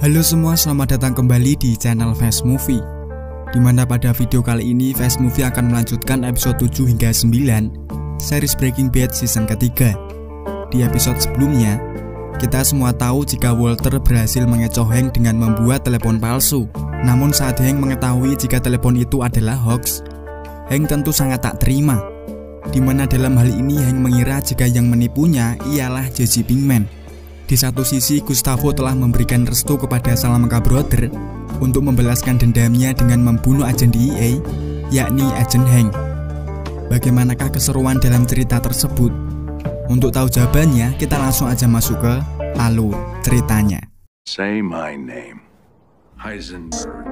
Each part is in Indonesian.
Halo semua, selamat datang kembali di channel Fast Movie. Dimana pada video kali ini Fast Movie akan melanjutkan episode 7 hingga 9 series Breaking Bad season ketiga. Di episode sebelumnya, kita semua tahu jika Walter berhasil mengecoh Hank dengan membuat telepon palsu. Namun saat Hank mengetahui jika telepon itu adalah hoax, Hank tentu sangat tak terima. Dimana dalam hal ini Hank mengira jika yang menipunya ialah Jesse Pinkman. Di satu sisi, Gustavo telah memberikan restu kepada Salamanca Brother untuk membalaskan dendamnya dengan membunuh agen DEA, yakni agen Hank. Bagaimanakah keseruan dalam cerita tersebut? Untuk tahu jawabannya, kita langsung aja masuk ke alur ceritanya. Say my name, Heisenberg.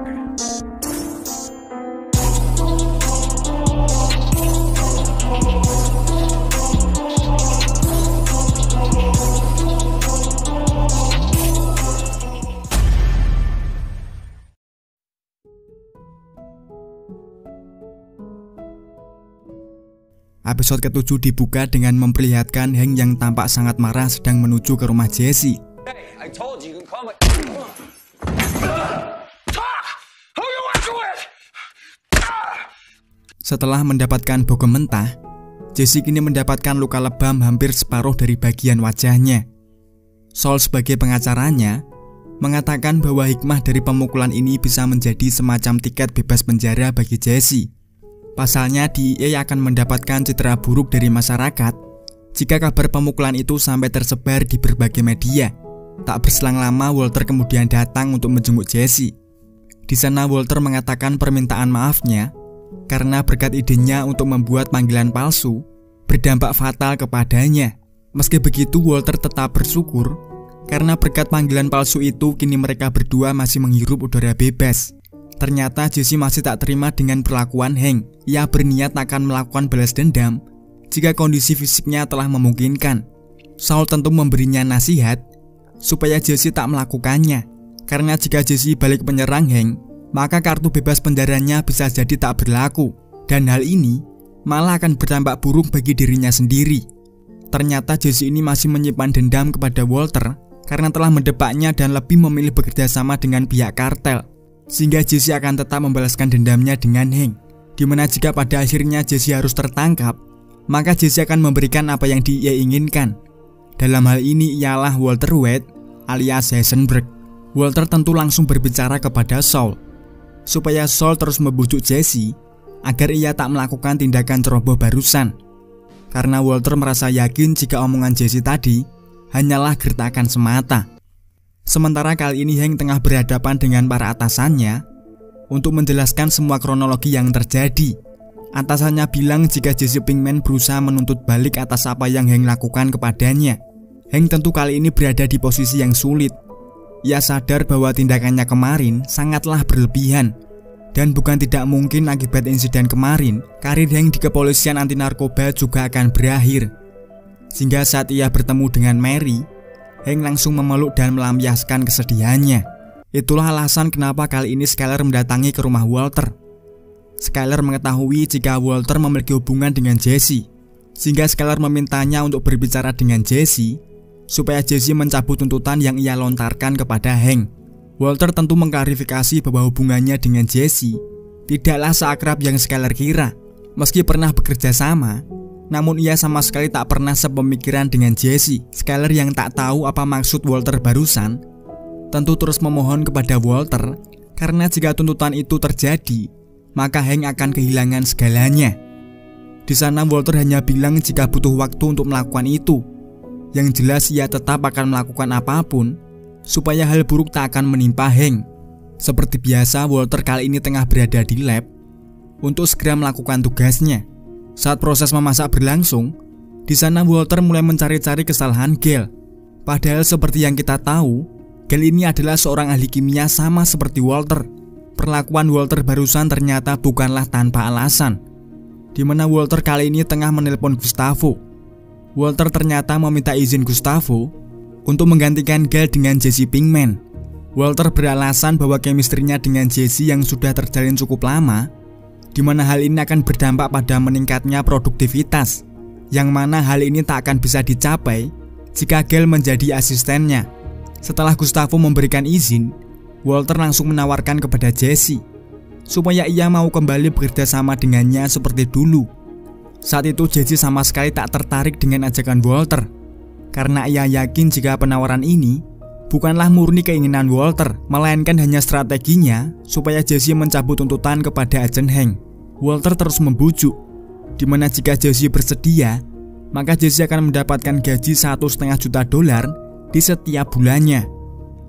Episode ke-7 dibuka dengan memperlihatkan Hank yang tampak sangat marah sedang menuju ke rumah Jesse. Setelah mendapatkan bogem mentah, Jesse kini mendapatkan luka lebam hampir separuh dari bagian wajahnya. Saul sebagai pengacaranya mengatakan bahwa hikmah dari pemukulan ini bisa menjadi semacam tiket bebas penjara bagi Jesse. Pasalnya DEA akan mendapatkan citra buruk dari masyarakat jika kabar pemukulan itu sampai tersebar di berbagai media. Tak berselang lama Walter kemudian datang untuk menjenguk Jesse. Di sana Walter mengatakan permintaan maafnya karena berkat idenya untuk membuat panggilan palsu berdampak fatal kepadanya. Meski begitu Walter tetap bersyukur karena berkat panggilan palsu itu kini mereka berdua masih menghirup udara bebas. Ternyata Jesse masih tak terima dengan perlakuan Hank. Ia berniat akan melakukan balas dendam jika kondisi fisiknya telah memungkinkan. Saul tentu memberinya nasihat supaya Jesse tak melakukannya, karena jika Jesse balik menyerang Hank, maka kartu bebas penjaranya bisa jadi tak berlaku, dan hal ini malah akan berdampak buruk bagi dirinya sendiri. Ternyata Jesse ini masih menyimpan dendam kepada Walter karena telah mendebaknya dan lebih memilih bekerja sama dengan pihak kartel, sehingga Jesse akan tetap membalaskan dendamnya dengan Hank. Dimana jika pada akhirnya Jesse harus tertangkap, maka Jesse akan memberikan apa yang dia inginkan. Dalam hal ini ialah Walter White alias Heisenberg. Walter tentu langsung berbicara kepada Saul supaya Saul terus membujuk Jesse agar ia tak melakukan tindakan ceroboh barusan. Karena Walter merasa yakin jika omongan Jesse tadi hanyalah gertakan semata. Sementara kali ini Hank tengah berhadapan dengan para atasannya untuk menjelaskan semua kronologi yang terjadi. Atasannya bilang jika Jesse Pinkman berusaha menuntut balik atas apa yang Hank lakukan kepadanya. Hank tentu kali ini berada di posisi yang sulit. Ia sadar bahwa tindakannya kemarin sangatlah berlebihan, dan bukan tidak mungkin akibat insiden kemarin karir Hank di kepolisian anti narkoba juga akan berakhir. Sehingga saat ia bertemu dengan Mary, Hank langsung memeluk dan melampiaskan kesedihannya. Itulah alasan kenapa kali ini Skyler mendatangi ke rumah Walter. Skyler mengetahui jika Walter memiliki hubungan dengan Jesse, sehingga Skyler memintanya untuk berbicara dengan Jesse supaya Jesse mencabut tuntutan yang ia lontarkan kepada Hank. Walter tentu mengklarifikasi bahwa hubungannya dengan Jesse tidaklah seakrab yang Skyler kira. Meski pernah bekerja sama, namun ia sama sekali tak pernah sepemikiran dengan Jesse. Skyler yang tak tahu apa maksud Walter barusan tentu terus memohon kepada Walter, karena jika tuntutan itu terjadi, maka Hank akan kehilangan segalanya. Di sana Walter hanya bilang jika butuh waktu untuk melakukan itu. Yang jelas ia tetap akan melakukan apapun supaya hal buruk tak akan menimpa Hank. Seperti biasa, Walter kali ini tengah berada di lab untuk segera melakukan tugasnya. Saat proses memasak berlangsung, di sana Walter mulai mencari-cari kesalahan Gale. Padahal seperti yang kita tahu, Gale ini adalah seorang ahli kimia sama seperti Walter. Perlakuan Walter barusan ternyata bukanlah tanpa alasan. Dimana Walter kali ini tengah menelpon Gustavo. Walter ternyata meminta izin Gustavo untuk menggantikan Gale dengan Jesse Pinkman. Walter beralasan bahwa chemistry-nya dengan Jesse yang sudah terjalin cukup lama, dimana hal ini akan berdampak pada meningkatnya produktivitas, yang mana hal ini tak akan bisa dicapai jika Gale menjadi asistennya. Setelah Gustavo memberikan izin, Walter langsung menawarkan kepada Jesse supaya ia mau kembali bekerja sama dengannya seperti dulu. Saat itu Jesse sama sekali tak tertarik dengan ajakan Walter, karena ia yakin jika penawaran ini bukanlah murni keinginan Walter, melainkan hanya strateginya supaya Jesse mencabut tuntutan kepada agen Hank. Walter terus membujuk, dimana jika Jesse bersedia, maka Jesse akan mendapatkan gaji $1,5 juta di setiap bulannya.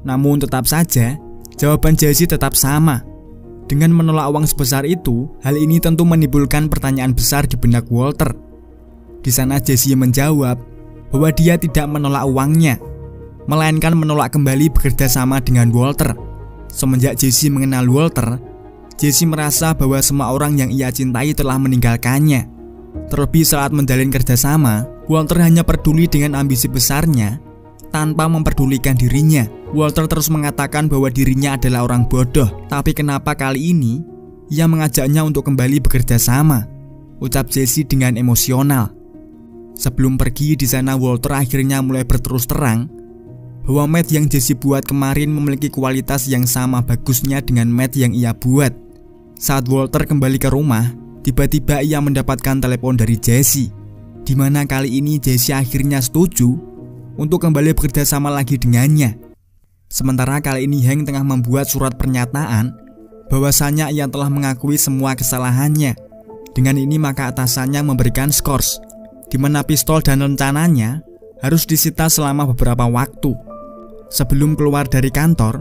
Namun tetap saja, jawaban Jesse tetap sama. Dengan menolak uang sebesar itu, hal ini tentu menimbulkan pertanyaan besar di benak Walter. Di sana Jesse menjawab bahwa dia tidak menolak uangnya, melainkan menolak kembali bekerja sama dengan Walter. Semenjak Jesse mengenal Walter, Jesse merasa bahwa semua orang yang ia cintai telah meninggalkannya. Terlebih saat menjalin kerjasama, Walter hanya peduli dengan ambisi besarnya tanpa memperdulikan dirinya. Walter terus mengatakan bahwa dirinya adalah orang bodoh, tapi kenapa kali ini ia mengajaknya untuk kembali bekerja sama, ucap Jesse dengan emosional. Sebelum pergi, di sana Walter akhirnya mulai berterus terang bahwa mat yang Jesse buat kemarin memiliki kualitas yang sama bagusnya dengan mat yang ia buat. Saat Walter kembali ke rumah, tiba-tiba ia mendapatkan telepon dari Jesse, di mana kali ini Jesse akhirnya setuju untuk kembali bekerja sama lagi dengannya. Sementara kali ini Hank tengah membuat surat pernyataan bahwasanya ia telah mengakui semua kesalahannya. Dengan ini maka atasannya memberikan skors, di mana pistol dan rencananya harus disita selama beberapa waktu. Sebelum keluar dari kantor,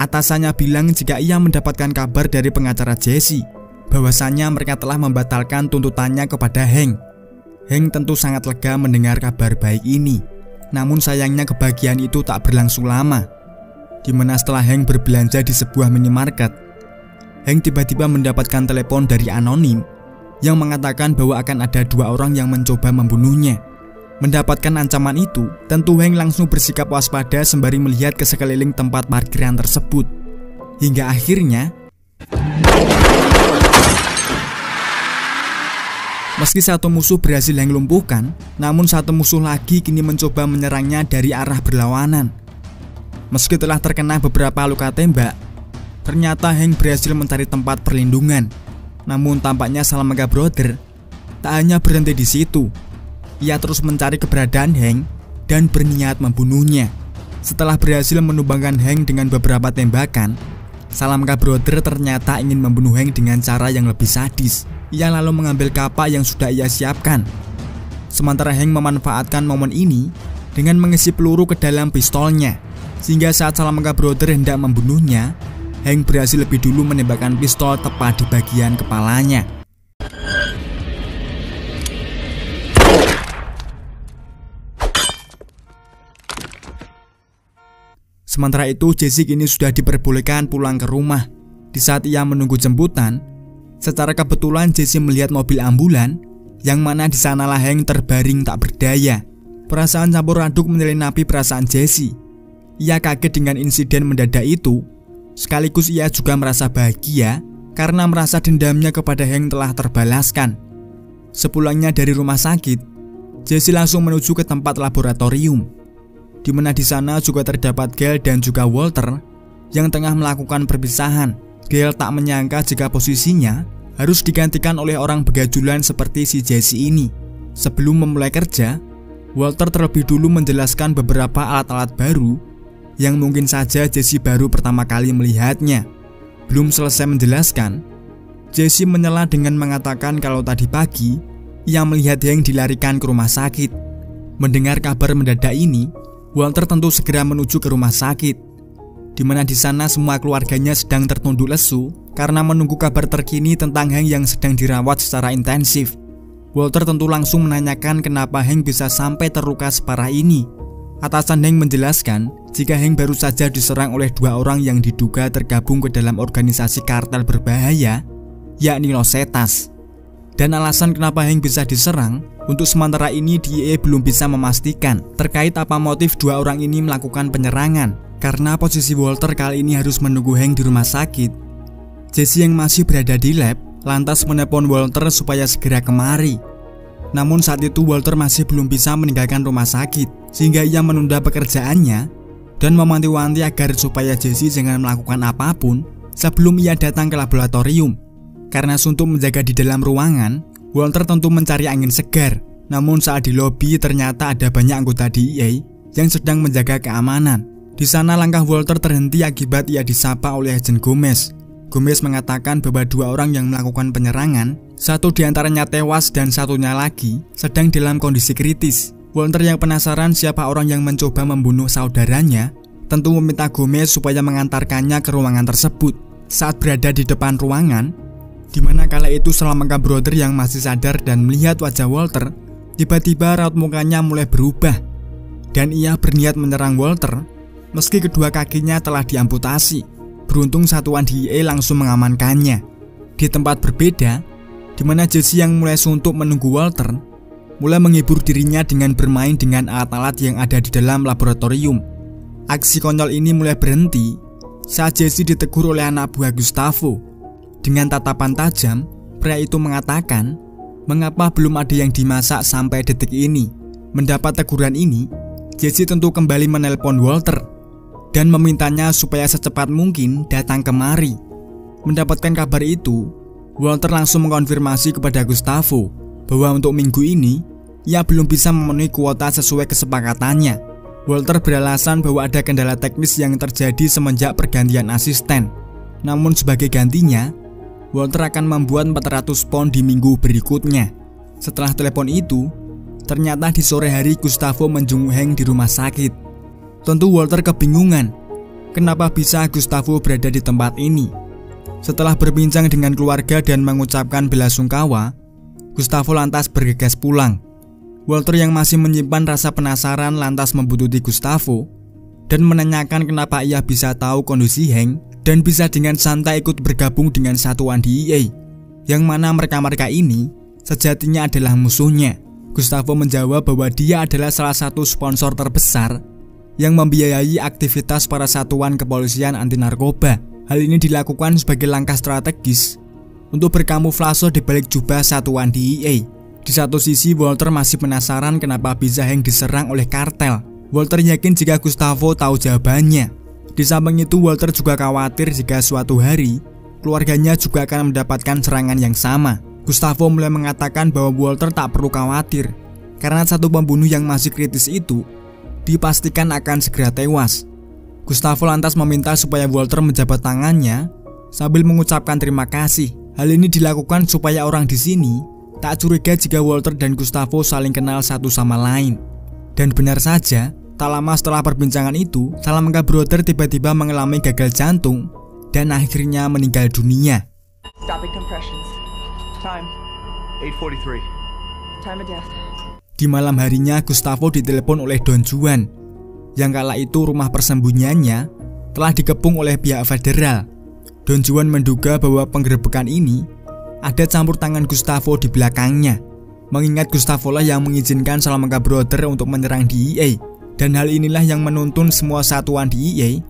atasannya bilang jika ia mendapatkan kabar dari pengacara Jesse bahwasanya mereka telah membatalkan tuntutannya kepada Hank. Hank tentu sangat lega mendengar kabar baik ini. Namun sayangnya kebahagiaan itu tak berlangsung lama, di mana setelah Hank berbelanja di sebuah minimarket, Hank tiba-tiba mendapatkan telepon dari anonim yang mengatakan bahwa akan ada 2 orang yang mencoba membunuhnya. Mendapatkan ancaman itu, tentu Hank langsung bersikap waspada sembari melihat ke sekeliling tempat parkiran tersebut. Hingga akhirnya, meski satu musuh berhasil Hank lumpuhkan, namun satu musuh lagi kini mencoba menyerangnya dari arah berlawanan. Meski telah terkena beberapa luka tembak, ternyata Hank berhasil mencari tempat perlindungan. Namun tampaknya Salamanca Brother tak hanya berhenti di situ. Ia terus mencari keberadaan Hank dan berniat membunuhnya. Setelah berhasil menumbangkan Hank dengan beberapa tembakan, Salamanca Brother ternyata ingin membunuh Hank dengan cara yang lebih sadis. Ia lalu mengambil kapak yang sudah ia siapkan. Sementara Hank memanfaatkan momen ini dengan mengisi peluru ke dalam pistolnya, sehingga saat Salamanca Brother hendak membunuhnya, Hank berhasil lebih dulu menembakkan pistol tepat di bagian kepalanya. Sementara itu Jesse kini sudah diperbolehkan pulang ke rumah. Di saat ia menunggu jemputan, secara kebetulan Jesse melihat mobil ambulan, yang mana di sanalah Hank terbaring tak berdaya. Perasaan campur aduk menyelinap perasaan Jesse. Ia kaget dengan insiden mendadak itu, sekaligus ia juga merasa bahagia karena merasa dendamnya kepada Hank telah terbalaskan. Sepulangnya dari rumah sakit, Jesse langsung menuju ke tempat laboratorium, di mana di sana juga terdapat Gail dan juga Walter yang tengah melakukan perpisahan. Gail tak menyangka jika posisinya harus digantikan oleh orang begajulan seperti si Jesse ini. Sebelum memulai kerja, Walter terlebih dulu menjelaskan beberapa alat-alat baru yang mungkin saja Jesse baru pertama kali melihatnya. Belum selesai menjelaskan, Jesse menyela dengan mengatakan kalau tadi pagi ia melihat Hank dilarikan ke rumah sakit. Mendengar kabar mendadak ini, Walter tentu segera menuju ke rumah sakit, di mana di sana semua keluarganya sedang tertunduk lesu karena menunggu kabar terkini tentang Hank yang sedang dirawat secara intensif. Walter tentu langsung menanyakan kenapa Hank bisa sampai terluka separah ini. Atasan Hank menjelaskan jika Hank baru saja diserang oleh 2 orang yang diduga tergabung ke dalam organisasi kartel berbahaya, yakni Los Zetas. Dan alasan kenapa Hank bisa diserang, untuk sementara ini DEA belum bisa memastikan terkait apa motif 2 orang ini melakukan penyerangan. Karena posisi Walter kali ini harus menunggu Hank di rumah sakit, Jesse yang masih berada di lab lantas menelpon Walter supaya segera kemari. Namun saat itu Walter masih belum bisa meninggalkan rumah sakit, sehingga ia menunda pekerjaannya dan memanti-wanti agar supaya Jesse jangan melakukan apapun sebelum ia datang ke laboratorium. Karena suntuk menjaga di dalam ruangan, Walter tentu mencari angin segar. Namun saat di lobi ternyata ada banyak anggota DEA yang sedang menjaga keamanan. Di sana langkah Walter terhenti akibat ia disapa oleh Agen Gomez. Gomez mengatakan bahwa 2 orang yang melakukan penyerangan, 1 diantaranya tewas dan 1-nya lagi sedang dalam kondisi kritis. Walter yang penasaran siapa orang yang mencoba membunuh saudaranya, tentu meminta Gomez supaya mengantarkannya ke ruangan tersebut. Saat berada di depan ruangan, di mana kala itu Salamanca Brother yang masih sadar dan melihat wajah Walter, tiba-tiba raut mukanya mulai berubah dan ia berniat menyerang Walter meski kedua kakinya telah diamputasi. Beruntung satuan DEA langsung mengamankannya. Di tempat berbeda, di mana Jesse yang mulai suntuk menunggu Walter, mulai menghibur dirinya dengan bermain dengan alat-alat yang ada di dalam laboratorium. Aksi konyol ini mulai berhenti saat Jesse ditegur oleh anak buah Gustavo. Dengan tatapan tajam, pria itu mengatakan, "Mengapa belum ada yang dimasak sampai detik ini?" Mendapat teguran ini, Jesse tentu kembali menelpon Walter dan memintanya supaya secepat mungkin datang kemari. Mendapatkan kabar itu, Walter langsung mengkonfirmasi kepada Gustavo bahwa untuk minggu ini ia belum bisa memenuhi kuota sesuai kesepakatannya. Walter beralasan bahwa ada kendala teknis yang terjadi semenjak pergantian asisten. Namun sebagai gantinya, Walter akan membuat 400 pound di minggu berikutnya. Setelah telepon itu, ternyata di sore hari Gustavo menjenguk Hank di rumah sakit. Tentu Walter kebingungan, kenapa bisa Gustavo berada di tempat ini. Setelah berbincang dengan keluarga dan mengucapkan belasungkawa, Gustavo lantas bergegas pulang. Walter yang masih menyimpan rasa penasaran lantas membuntuti Gustavo dan menanyakan kenapa ia bisa tahu kondisi Hank dan bisa dengan santai ikut bergabung dengan satuan DEA, yang mana mereka-mereka ini sejatinya adalah musuhnya. Gustavo menjawab bahwa dia adalah salah satu sponsor terbesar yang membiayai aktivitas para satuan kepolisian anti narkoba. Hal ini dilakukan sebagai langkah strategis untuk berkamuflase di balik jubah satuan DEA. Di satu sisi Walter masih penasaran kenapa bisa Hank diserang oleh kartel. Walter yakin jika Gustavo tahu jawabannya. Di samping itu Walter juga khawatir jika suatu hari keluarganya juga akan mendapatkan serangan yang sama. Gustavo mulai mengatakan bahwa Walter tak perlu khawatir karena satu pembunuh yang masih kritis itu dipastikan akan segera tewas. Gustavo lantas meminta supaya Walter menjabat tangannya sambil mengucapkan terima kasih. Hal ini dilakukan supaya orang di sini tak curiga jika Walter dan Gustavo saling kenal satu sama lain. Dan benar saja, tak lama setelah perbincangan itu, Salamanca Brother tiba-tiba mengalami gagal jantung dan akhirnya meninggal dunia. Stopping compressions. Time 8:43. of death. Di malam harinya Gustavo ditelepon oleh Don Juan, yang kala itu rumah persembunyiannya telah dikepung oleh pihak federal. Don Juan menduga bahwa penggerebekan ini ada campur tangan Gustavo di belakangnya, mengingat Gustavo lah yang mengizinkan Salamanca Brother untuk menyerang DEA. Dan hal inilah yang menuntun semua satuan DEA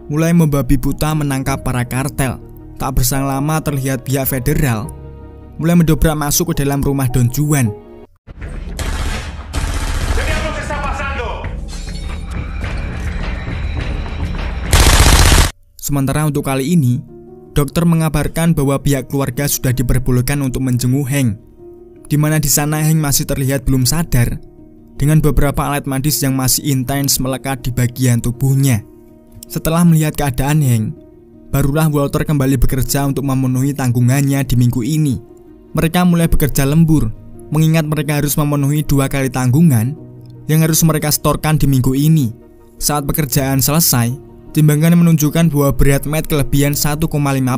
mulai membabi buta menangkap para kartel. Tak berselang lama terlihat pihak federal mulai mendobrak masuk ke dalam rumah Don Juan. Sementara untuk kali ini, dokter mengabarkan bahwa pihak keluarga sudah diperbolehkan untuk menjenguk Hank, di mana di sana Hank masih terlihat belum sadar dengan beberapa alat medis yang masih intens melekat di bagian tubuhnya. Setelah melihat keadaan Hank, barulah Walter kembali bekerja untuk memenuhi tanggungannya di minggu ini. Mereka mulai bekerja lembur, mengingat mereka harus memenuhi 2 kali tanggungan yang harus mereka setorkan di minggu ini. Saat pekerjaan selesai, timbangan menunjukkan bahwa berat Matt kelebihan 1,5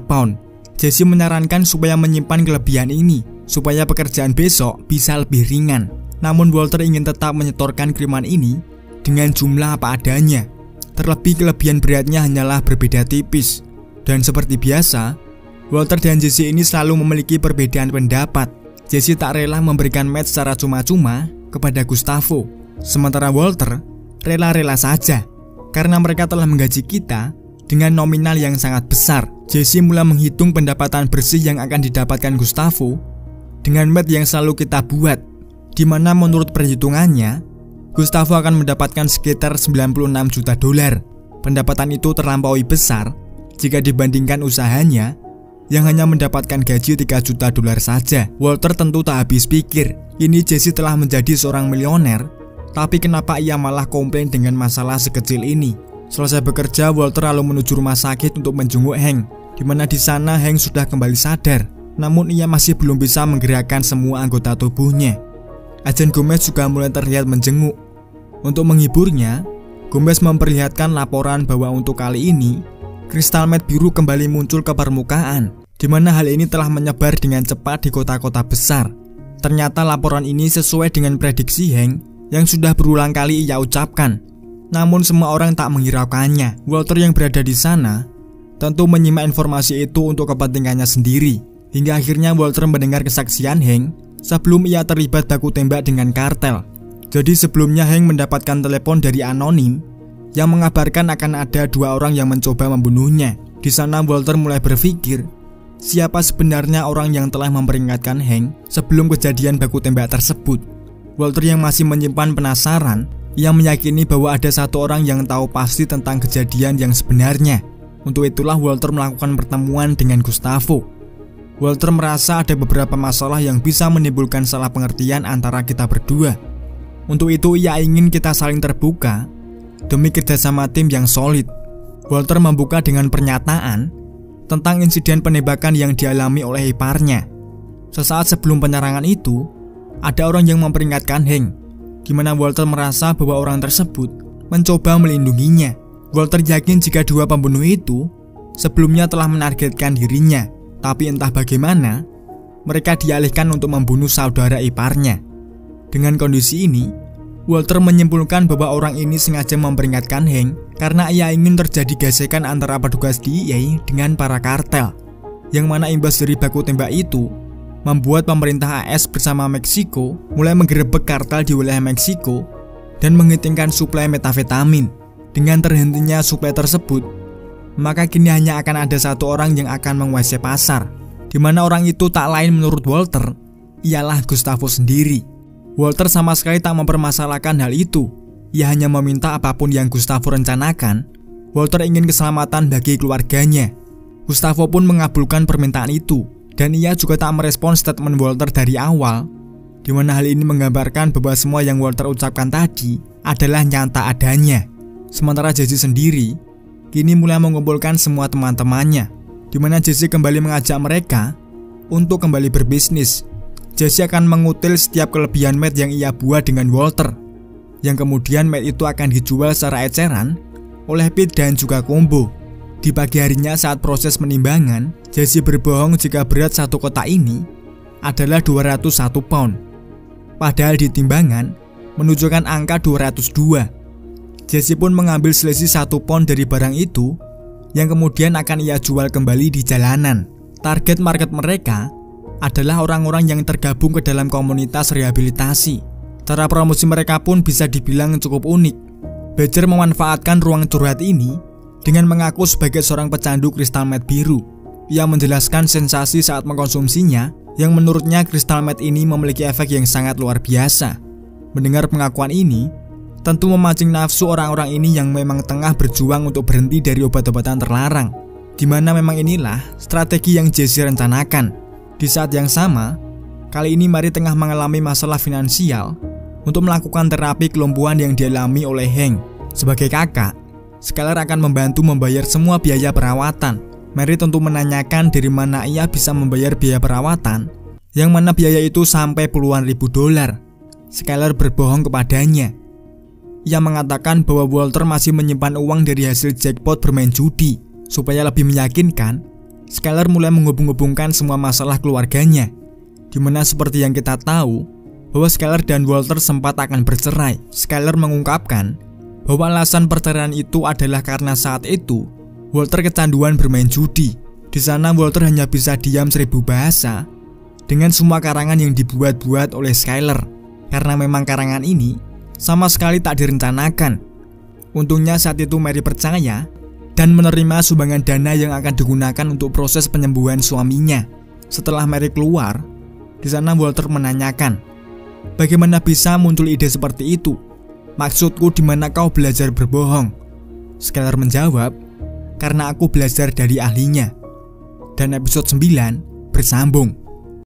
pound. Jesse menyarankan supaya menyimpan kelebihan ini, supaya pekerjaan besok bisa lebih ringan. Namun Walter ingin tetap menyetorkan kiriman ini dengan jumlah apa adanya. Terlebih kelebihan beratnya hanyalah berbeda tipis. Dan seperti biasa, Walter dan Jesse ini selalu memiliki perbedaan pendapat. Jesse tak rela memberikan Matt secara cuma-cuma kepada Gustavo, sementara Walter rela-rela saja karena mereka telah menggaji kita dengan nominal yang sangat besar. Jesse mulai menghitung pendapatan bersih yang akan didapatkan Gustavo dengan Matt yang selalu kita buat, di mana menurut perhitungannya Gustavo akan mendapatkan sekitar $96 juta. Pendapatan itu terlampaui besar jika dibandingkan usahanya yang hanya mendapatkan gaji $3 juta saja. Walter tentu tak habis pikir, ini Jesse telah menjadi seorang milioner, tapi kenapa ia malah komplain dengan masalah sekecil ini? Selesai bekerja, Walter lalu menuju rumah sakit untuk menjenguk Hank, di mana di sana Hank sudah kembali sadar, namun ia masih belum bisa menggerakkan semua anggota tubuhnya. Agen Gomez juga mulai terlihat menjenguk. Untuk menghiburnya, Gomez memperlihatkan laporan bahwa untuk kali ini kristal meth biru kembali muncul ke permukaan, di mana hal ini telah menyebar dengan cepat di kota-kota besar. Ternyata laporan ini sesuai dengan prediksi Hank yang sudah berulang kali ia ucapkan. Namun semua orang tak menghiraukannya. Walter yang berada di sana tentu menyimak informasi itu untuk kepentingannya sendiri. Hingga akhirnya Walter mendengar kesaksian Hank sebelum ia terlibat baku tembak dengan kartel. Jadi sebelumnya Hank mendapatkan telepon dari anonim yang mengabarkan akan ada 2 orang yang mencoba membunuhnya. Di sana Walter mulai berpikir, siapa sebenarnya orang yang telah memperingatkan Hank sebelum kejadian baku tembak tersebut. Walter yang masih menyimpan penasaran, ia meyakini bahwa ada 1 orang yang tahu pasti tentang kejadian yang sebenarnya. Untuk itulah Walter melakukan pertemuan dengan Gustavo. Walter merasa ada beberapa masalah yang bisa menimbulkan salah pengertian antara kita berdua. Untuk itu ia ingin kita saling terbuka demi kerjasama tim yang solid. Walter membuka dengan pernyataan tentang insiden penembakan yang dialami oleh iparnya. Sesaat sebelum penyerangan itu, ada orang yang memperingatkan Hank, di mana Walter merasa bahwa orang tersebut mencoba melindunginya. Walter yakin jika 2 pembunuh itu sebelumnya telah menargetkan dirinya, tapi entah bagaimana mereka dialihkan untuk membunuh saudara iparnya. Dengan kondisi ini, Walter menyimpulkan bahwa orang ini sengaja memperingatkan Hank karena ia ingin terjadi gesekan antara petugas DEA dengan para kartel, yang mana imbas dari baku tembak itu membuat pemerintah AS bersama Meksiko mulai menggerebek kartel di wilayah Meksiko dan menghentikan suplai metafetamin. Dengan terhentinya suplai tersebut, maka kini hanya akan ada 1 orang yang akan menguasai pasar, di mana orang itu tak lain menurut Walter ialah Gustavo sendiri. Walter sama sekali tak mempermasalahkan hal itu. Ia hanya meminta apapun yang Gustavo rencanakan. Walter ingin keselamatan bagi keluarganya. Gustavo pun mengabulkan permintaan itu, dan ia juga tak merespon statement Walter dari awal, di mana hal ini menggambarkan bahwa semua yang Walter ucapkan tadi adalah nyata adanya. Sementara Jesse sendiri kini mulai mengumpulkan semua teman-temannya, di mana Jesse kembali mengajak mereka untuk kembali berbisnis. Jesse akan mengutil setiap kelebihan meth yang ia buat dengan Walter, yang kemudian meth itu akan dijual secara eceran oleh Pete dan juga Combo. Di pagi harinya saat proses penimbangan, Jesse berbohong jika berat 1 kotak ini adalah 201 pound. Padahal di timbangan menunjukkan angka 202. Jesse pun mengambil selisih 1 pound dari barang itu yang kemudian akan ia jual kembali di jalanan. Target market mereka adalah orang-orang yang tergabung ke dalam komunitas rehabilitasi. Cara promosi mereka pun bisa dibilang cukup unik. Badger memanfaatkan ruang curhat ini dengan mengaku sebagai seorang pecandu kristal meth biru. Ia menjelaskan sensasi saat mengkonsumsinya yang menurutnya kristal meth ini memiliki efek yang sangat luar biasa. Mendengar pengakuan ini tentu memancing nafsu orang-orang ini yang memang tengah berjuang untuk berhenti dari obat-obatan terlarang, di mana memang inilah strategi yang Jesse rencanakan. Di saat yang sama, kali ini Mary tengah mengalami masalah finansial untuk melakukan terapi kelumpuhan yang dialami oleh Hank. Sebagai kakak, Skyler akan membantu membayar semua biaya perawatan. Mary tentu menanyakan dari mana ia bisa membayar biaya perawatan, yang mana biaya itu sampai puluhan ribu dolar. Skyler berbohong kepadanya. Ia mengatakan bahwa Walter masih menyimpan uang dari hasil jackpot bermain judi. Supaya lebih meyakinkan, Skyler mulai menghubung-hubungkan semua masalah keluarganya, dimana seperti yang kita tahu bahwa Skyler dan Walter sempat akan bercerai. Skyler mengungkapkan bahwa alasan perceraian itu adalah karena saat itu Walter kecanduan bermain judi. Di sana Walter hanya bisa diam 1000 bahasa dengan semua karangan yang dibuat-buat oleh Skyler, karena memang karangan ini sama sekali tak direncanakan. Untungnya saat itu Mary percaya dan menerima sumbangan dana yang akan digunakan untuk proses penyembuhan suaminya. Setelah Mary keluar, di sana Walter menanyakan, "Bagaimana bisa muncul ide seperti itu? Maksudku di mana kau belajar berbohong?" Skylar menjawab, "Karena aku belajar dari ahlinya." Dan episode 9 bersambung.